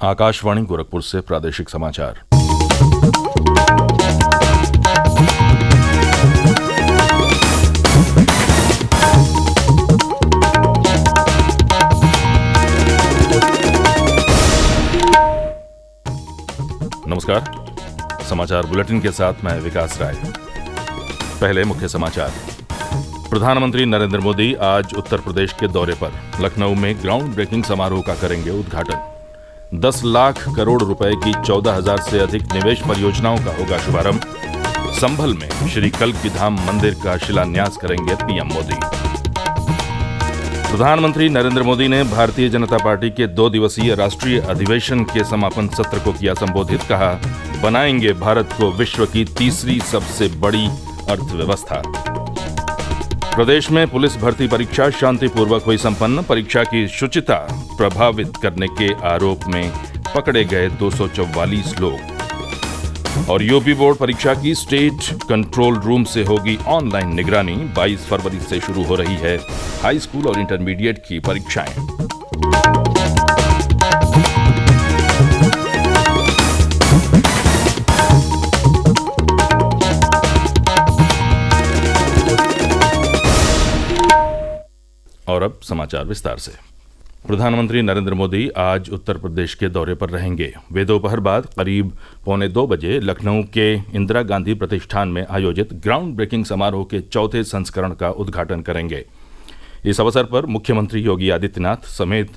आकाशवाणी गोरखपुर से प्रादेशिक समाचार। नमस्कार, समाचार बुलेटिन के साथ मैं विकास राय। पहले मुख्य समाचार। प्रधानमंत्री नरेंद्र मोदी आज उत्तर प्रदेश के दौरे पर लखनऊ में ग्राउंड ब्रेकिंग समारोह का करेंगे उद्घाटन। 10 लाख करोड़ रुपए की 14,000 से अधिक निवेश परियोजनाओं का होगा शुभारंभ। संभल में श्री कल्की धाम मंदिर का शिलान्यास करेंगे पीएम मोदी। प्रधानमंत्री नरेंद्र मोदी ने भारतीय जनता पार्टी के 2 दिवसीय राष्ट्रीय अधिवेशन के समापन सत्र को किया संबोधित। कहा, बनाएंगे भारत को विश्व की तीसरी सबसे बड़ी अर्थव्यवस्था। प्रदेश में पुलिस भर्ती परीक्षा शांतिपूर्वक हुई संपन्न। परीक्षा की शुचिता प्रभावित करने के आरोप में पकड़े गए 244 लोग। और यूपी बोर्ड परीक्षा की स्टेट कंट्रोल रूम से होगी ऑनलाइन निगरानी। 22 फरवरी से शुरू हो रही है हाई स्कूल और इंटरमीडिएट की परीक्षाएं। और अब समाचार विस्तार से। प्रधानमंत्री नरेंद्र मोदी आज उत्तर प्रदेश के दौरे पर रहेंगे। वे दोपहर बाद करीब 1:45 बजे लखनऊ के इंदिरा गांधी प्रतिष्ठान में आयोजित ग्राउंड ब्रेकिंग समारोह के 4थे संस्करण का उद्घाटन करेंगे। इस अवसर पर मुख्यमंत्री योगी आदित्यनाथ समेत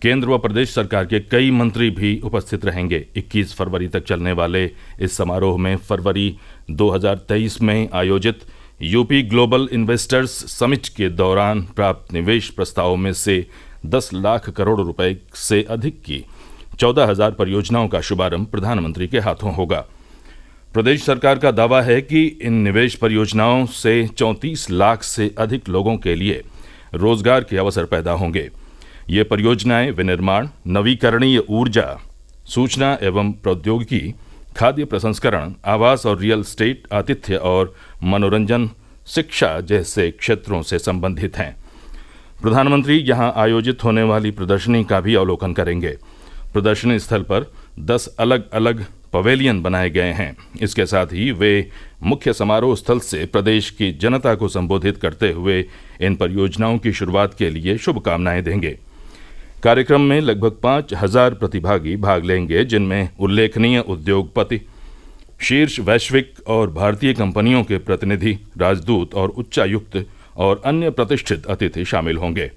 केंद्र व प्रदेश सरकार के कई मंत्री भी उपस्थित रहेंगे। 21 फरवरी तक चलने वाले इस समारोह में फरवरी 2023 में आयोजित यूपी ग्लोबल इन्वेस्टर्स समिट के दौरान प्राप्त निवेश प्रस्तावों में से 10 लाख करोड़ रुपए से अधिक की 14,000 परियोजनाओं का शुभारंभ प्रधानमंत्री के हाथों होगा। प्रदेश सरकार का दावा है कि इन निवेश परियोजनाओं से 34 लाख से अधिक लोगों के लिए रोजगार के अवसर पैदा होंगे। ये परियोजनाएं विनिर्माण, नवीकरणीय ऊर्जा, सूचना एवं प्रौद्योगिकी, खाद्य प्रसंस्करण, आवास और रियल एस्टेट, आतिथ्य और मनोरंजन, शिक्षा जैसे क्षेत्रों से संबंधित हैं। प्रधानमंत्री यहां आयोजित होने वाली प्रदर्शनी का भी अवलोकन करेंगे। प्रदर्शनी स्थल पर 10 अलग अलग पवेलियन बनाए गए हैं। इसके साथ ही वे मुख्य समारोह स्थल से प्रदेश की जनता को संबोधित करते हुए इन परियोजनाओं की शुरुआत के लिए शुभकामनाएं देंगे। कार्यक्रम में लगभग 5,000 प्रतिभागी भाग लेंगे, जिनमें उल्लेखनीय उद्योगपति, शीर्ष वैश्विक और भारतीय कंपनियों के प्रतिनिधि, राजदूत और उच्चायुक्त और अन्य प्रतिष्ठित अतिथि शामिल होंगे।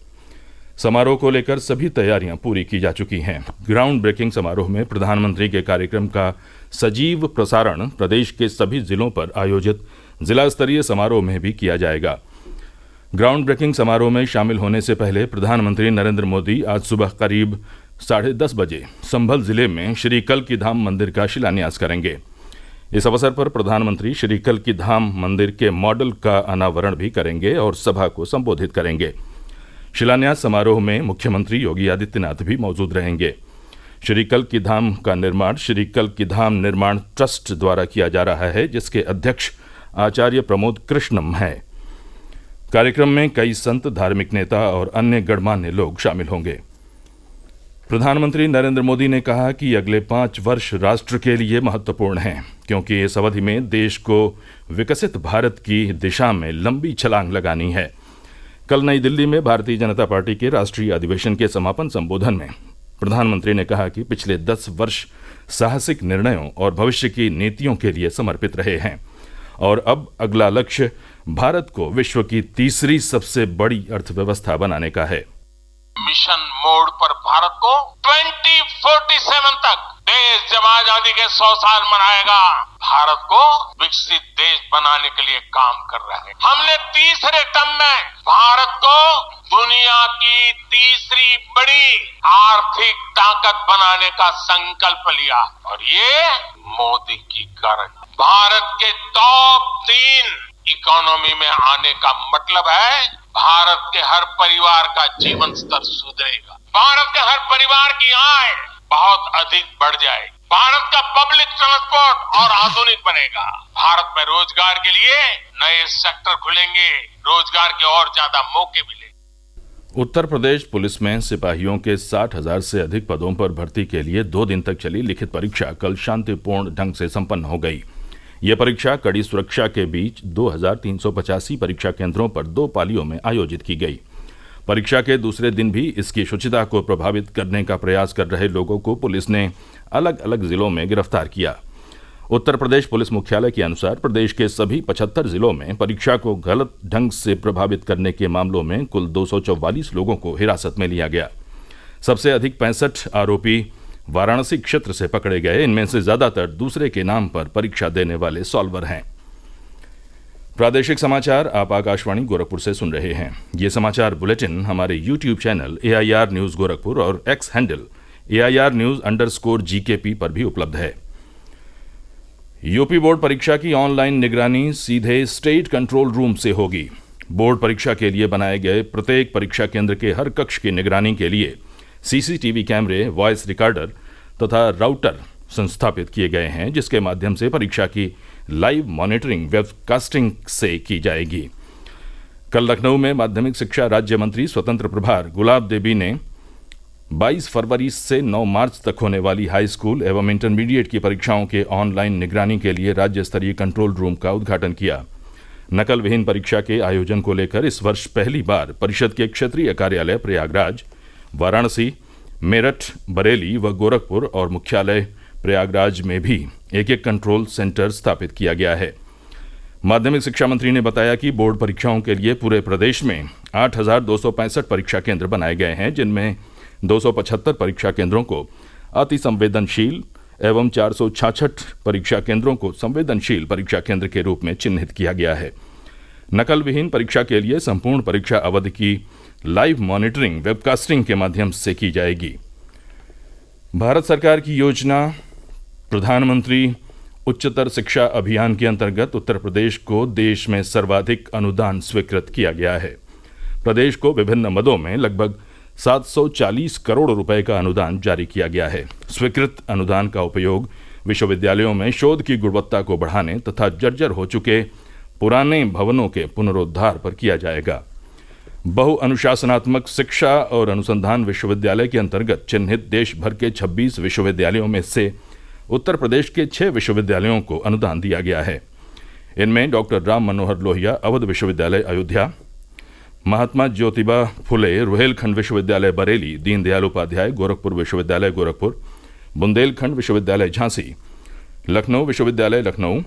समारोह को लेकर सभी तैयारियां पूरी की जा चुकी हैं। ग्राउंड ब्रेकिंग समारोह में प्रधानमंत्री के कार्यक्रम का सजीव प्रसारण प्रदेश के सभी जिलों पर आयोजित जिला स्तरीय समारोह में भी किया जाएगा। ग्राउंड ब्रेकिंग समारोह में शामिल होने से पहले प्रधानमंत्री नरेंद्र मोदी आज सुबह करीब 10:30 बजे संभल जिले में श्री कल्की धाम मंदिर का शिलान्यास करेंगे। इस अवसर पर प्रधानमंत्री श्री कल्की धाम मंदिर के मॉडल का अनावरण भी करेंगे और सभा को संबोधित करेंगे। शिलान्यास समारोह में मुख्यमंत्री योगी आदित्यनाथ भी मौजूद रहेंगे। श्री कल्की धाम का निर्माण श्री कल्की धाम निर्माण ट्रस्ट द्वारा किया जा रहा है, जिसके अध्यक्ष आचार्य प्रमोद कृष्णम हैं। कार्यक्रम में कई संत, धार्मिक नेता और अन्य गणमान्य लोग शामिल होंगे। प्रधानमंत्री नरेंद्र मोदी ने कहा कि अगले 5 वर्ष राष्ट्र के लिए महत्वपूर्ण हैं, क्योंकि इस अवधि में देश को विकसित भारत की दिशा में लंबी छलांग लगानी है। कल नई दिल्ली में भारतीय जनता पार्टी के राष्ट्रीय अधिवेशन के समापन संबोधन में प्रधानमंत्री ने कहा कि पिछले 10 वर्ष साहसिक निर्णयों और भविष्य की नीतियों के लिए समर्पित रहे हैं और अब अगला लक्ष्य भारत को विश्व की तीसरी सबसे बड़ी अर्थव्यवस्था बनाने का है। मिशन मोड पर भारत को 2047 तक देश जब आजादी के 100 साल मनाएगा, भारत को विकसित देश बनाने के लिए काम कर रहे हैं। हमने तीसरे टर्म में भारत को दुनिया की तीसरी बड़ी आर्थिक ताकत बनाने का संकल्प लिया और ये मोदी की गारंटी। भारत के टॉप 3 इकोनॉमी में आने का मतलब है भारत के हर परिवार का जीवन स्तर सुधरेगा, भारत के हर परिवार की आय बहुत अधिक बढ़ जाएगी, भारत का पब्लिक ट्रांसपोर्ट और आधुनिक बनेगा, भारत में रोजगार के लिए नए सेक्टर खुलेंगे, रोजगार के और ज्यादा मौके मिलेंगे। उत्तर प्रदेश पुलिस में सिपाहियों के 60,000 से अधिक पदों पर भर्ती के लिए 2 दिन तक चली लिखित परीक्षा कल शांतिपूर्ण ढंग से संपन्न हो गई। ये परीक्षा कड़ी सुरक्षा के बीच 2,385 परीक्षा केंद्रों पर 2 पालियों में आयोजित की गई। परीक्षा के दूसरे दिन भी इसकी शुचिता को प्रभावित करने का प्रयास कर रहे लोगों को पुलिस ने अलग अलग जिलों में गिरफ्तार किया। उत्तर प्रदेश पुलिस मुख्यालय के अनुसार प्रदेश के सभी 75 जिलों में परीक्षा को गलत ढंग से प्रभावित करने के मामलों में कुल 244 लोगों को हिरासत में लिया गया। सबसे अधिक 65 आरोपी वाराणसी क्षेत्र से पकड़े गए। इनमें से ज्यादातर दूसरे के नाम पर परीक्षा देने वाले सॉल्वर हैं। प्रादेशिक समाचार आप आकाशवाणी गोरखपुर से सुन रहे हैं। ये समाचार बुलेटिन हमारे YouTube channel AIR news Gorakhpur और X हैंडल AIR_GKP पर भी उपलब्ध है। यूपी बोर्ड परीक्षा की ऑनलाइन निगरानी सीधे स्टेट कंट्रोल रूम से होगी। बोर्ड परीक्षा के लिए बनाए गए प्रत्येक परीक्षा केंद्र के हर कक्ष की निगरानी के लिए CCTV कैमरे, वॉइस रिकॉर्डर तथा राउटर संस्थापित किए गए हैं, जिसके माध्यम से परीक्षा की लाइव मॉनिटरिंग वेबकास्टिंग से की जाएगी। कल लखनऊ में माध्यमिक शिक्षा राज्य मंत्री स्वतंत्र प्रभार गुलाब देवी ने 22 फरवरी से 9 मार्च तक होने वाली हाई स्कूल एवं इंटरमीडिएट की परीक्षाओं के ऑनलाइन निगरानी के लिए राज्य स्तरीय कंट्रोल रूम का उद्घाटन किया। नकल विहीन परीक्षा के आयोजन को लेकर इस वर्ष पहली बार परिषद के क्षेत्रीय कार्यालय प्रयागराज, वाराणसी, मेरठ, बरेली व गोरखपुर और मुख्यालय प्रयागराज में भी एक कंट्रोल सेंटर स्थापित किया गया है। माध्यमिक शिक्षा मंत्री ने बताया कि बोर्ड परीक्षाओं के लिए पूरे प्रदेश में 8,265 परीक्षा केंद्र बनाए गए हैं, जिनमें 275 परीक्षा केंद्रों को अति संवेदनशील एवं 466 परीक्षा केंद्रों को संवेदनशील परीक्षा केंद्र के रूप में चिन्हित किया गया है। नकल विहीन परीक्षा के लिए संपूर्ण परीक्षा अवधि की लाइव मॉनिटरिंग वेबकास्टिंग के माध्यम से की जाएगी। भारत सरकार की योजना प्रधानमंत्री उच्चतर शिक्षा अभियान के अंतर्गत उत्तर प्रदेश को देश में सर्वाधिक अनुदान स्वीकृत किया गया है। प्रदेश को विभिन्न मदों में लगभग 740 करोड़ रुपए का अनुदान जारी किया गया है। स्वीकृत अनुदान का उपयोग विश्वविद्यालयों में शोध की गुणवत्ता को बढ़ाने तथा जर्जर हो चुके पुराने भवनों के पुनरुद्धार पर किया जाएगा। बहु अनुशासनात्मक शिक्षा और अनुसंधान विश्वविद्यालय के अंतर्गत चिन्हित देश भर के 26 विश्वविद्यालयों में से उत्तर प्रदेश के 6 विश्वविद्यालयों को अनुदान दिया गया है। इनमें डॉक्टर राम मनोहर लोहिया अवध विश्वविद्यालय अयोध्या, महात्मा ज्योतिबा फुले रुहेलखंड विश्वविद्यालय बरेली, दीनदयाल उपाध्याय गोरखपुर विश्वविद्यालय गोरखपुर, बुंदेलखंड विश्वविद्यालय झांसी, लखनऊ विश्वविद्यालय लखनऊ,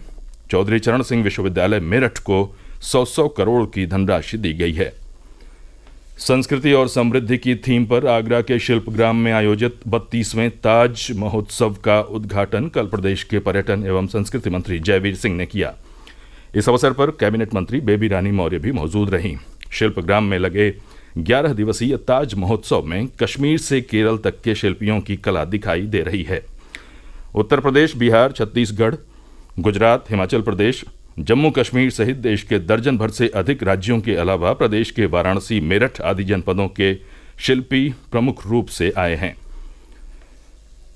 चौधरी चरण सिंह विश्वविद्यालय मेरठ को 100 करोड़ की धनराशि दी गई है। संस्कृति और समृद्धि की थीम पर आगरा के शिल्पग्राम में आयोजित 32वें ताज महोत्सव का उद्घाटन कल प्रदेश के पर्यटन एवं संस्कृति मंत्री जयवीर सिंह ने किया। इस अवसर पर कैबिनेट मंत्री बेबी रानी मौर्य भी मौजूद रहीं। शिल्पग्राम में लगे 11 दिवसीय ताज महोत्सव में कश्मीर से केरल तक के शिल्पियों की कला दिखाई दे रही है। उत्तर प्रदेश, बिहार, छत्तीसगढ़, गुजरात, हिमाचल प्रदेश, जम्मू कश्मीर सहित देश के दर्जन भर से अधिक राज्यों के अलावा प्रदेश के वाराणसी, मेरठ आदि जनपदों के शिल्पी प्रमुख रूप से आए हैं।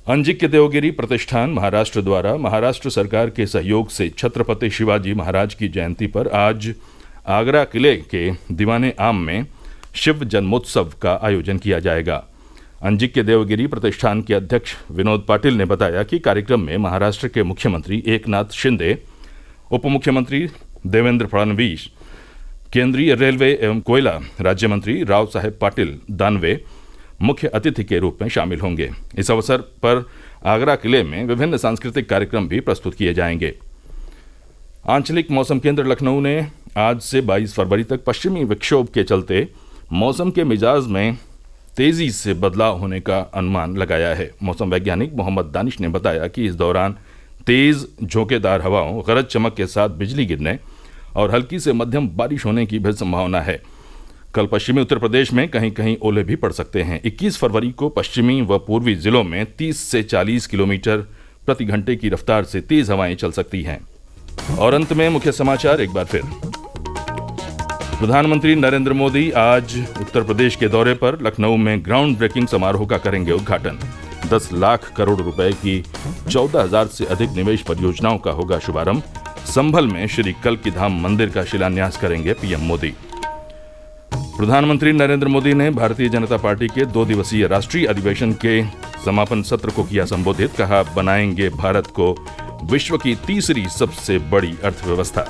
अंजिक्य देवगिरी प्रतिष्ठान महाराष्ट्र द्वारा महाराष्ट्र सरकार के सहयोग से छत्रपति शिवाजी महाराज की जयंती पर आज आगरा किले के दीवाने आम में शिव जन्मोत्सव का आयोजन किया जाएगा। अंजिक्य देवगिरी प्रतिष्ठान के अध्यक्ष विनोद पाटिल ने बताया कि कार्यक्रम में महाराष्ट्र के मुख्यमंत्री एकनाथ शिंदे, उप मुख्यमंत्री देवेंद्र फडणवीस, केंद्रीय रेलवे एवं कोयला राज्य मंत्री राव साहेब पाटिल दानवे मुख्य अतिथि के रूप में शामिल होंगे। इस अवसर पर आगरा किले में विभिन्न सांस्कृतिक कार्यक्रम भी प्रस्तुत किए जाएंगे। आंचलिक मौसम केंद्र लखनऊ ने आज से 22 फरवरी तक पश्चिमी विक्षोभ के चलते मौसम के मिजाज में तेजी से बदलाव होने का अनुमान लगाया है। मौसम वैज्ञानिक मोहम्मद दानिश ने बताया कि इस दौरान तेज झोंकेदार हवाओं, गरज चमक के साथ बिजली गिरने और हल्की से मध्यम बारिश होने की भी संभावना है। कल पश्चिमी उत्तर प्रदेश में कहीं कहीं ओले भी पड़ सकते हैं। 21 फरवरी को पश्चिमी व पूर्वी जिलों में 30 से 40 किलोमीटर प्रति घंटे की रफ्तार से तेज हवाएं चल सकती हैं। और अंत में मुख्य समाचार एक बार फिर। प्रधानमंत्री नरेंद्र मोदी आज उत्तर प्रदेश के दौरे पर लखनऊ में ग्राउंड ब्रेकिंग समारोह का करेंगे उद्घाटन। 10 लाख करोड़ रुपए की 14,000 से अधिक निवेश परियोजनाओं का होगा शुभारंभ। संभल में श्री कल्की धाम मंदिर का शिलान्यास करेंगे पीएम मोदी। प्रधानमंत्री नरेंद्र मोदी ने भारतीय जनता पार्टी के 2 दिवसीय राष्ट्रीय अधिवेशन के समापन सत्र को किया संबोधित। कहा, बनाएंगे भारत को विश्व की तीसरी सबसे बड़ी अर्थव्यवस्था।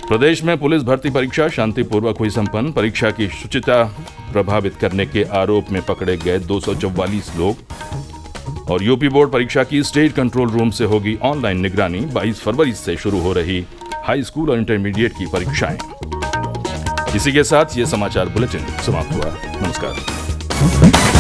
प्रदेश में पुलिस भर्ती परीक्षा शांतिपूर्वक हुई संपन्न। परीक्षा की शुचिता प्रभावित करने के आरोप में पकड़े गए 244 लोग। और यूपी बोर्ड परीक्षा की स्टेट कंट्रोल रूम से होगी ऑनलाइन निगरानी। 22 फरवरी से शुरू हो रही हाई स्कूल और इंटरमीडिएट की परीक्षाएं। इसी के साथ ये समाचार बुलेटिन समाप्त हुआ। नमस्कार।